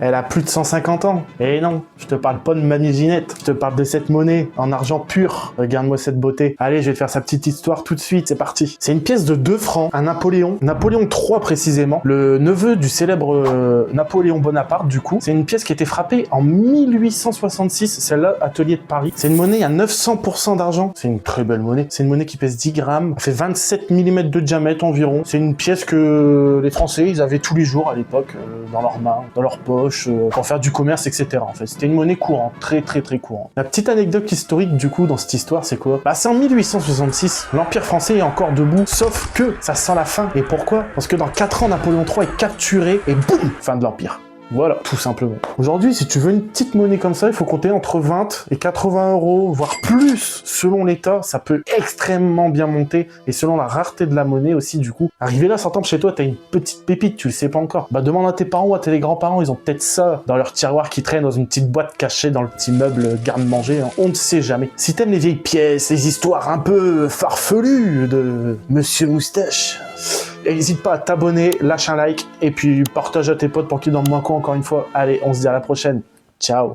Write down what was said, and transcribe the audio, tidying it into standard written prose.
Elle a plus de 150 ans. Et non, je te parle pas de Mamie Ginette, je te parle de cette monnaie en argent pur. Regarde-moi cette beauté. Allez, je vais te faire sa petite histoire tout de suite, c'est parti. C'est une pièce de 2 francs, un Napoléon III précisément, le neveu du célèbre Napoléon Bonaparte du coup. C'est une pièce qui a été frappée en 1866, celle-là, atelier de Paris. C'est une monnaie à 900% d'argent. C'est une très belle monnaie. C'est une monnaie qui pèse 10 grammes, fait 27 mm de diamètre environ. C'est une pièce que les Français, ils avaient tous les jours à l'époque, dans leurs mains, dans leurs poches, pour faire du commerce, etc. En fait, c'était une monnaie courante, très courante. La petite anecdote historique du coup dans cette histoire, c'est quoi? Bah c'est en 1866, l'Empire français est encore debout, sauf que ça sent la fin. Et pourquoi? Parce que dans 4 ans, Napoléon III est capturé et boum, fin de l'Empire. Voilà, tout simplement. Aujourd'hui, si tu veux une petite monnaie comme ça, il faut compter entre 20 et 80 €, voire plus, selon l'état. Ça peut extrêmement bien monter, et selon la rareté de la monnaie aussi, du coup. Arrivé là, s'entend chez toi, t'as une petite pépite, tu le sais pas encore. Bah, demande à tes parents ou à tes grands-parents, ils ont peut-être ça dans leur tiroir qui traîne dans une petite boîte cachée dans le petit meuble garde-manger, hein. On ne sait jamais. Si t'aimes les vieilles pièces, les histoires un peu farfelues de Monsieur Moustache, n'hésite pas à t'abonner, lâche un like et puis partage à tes potes pour qu'ils dorment moins con encore une fois. Allez, on se dit à la prochaine. Ciao.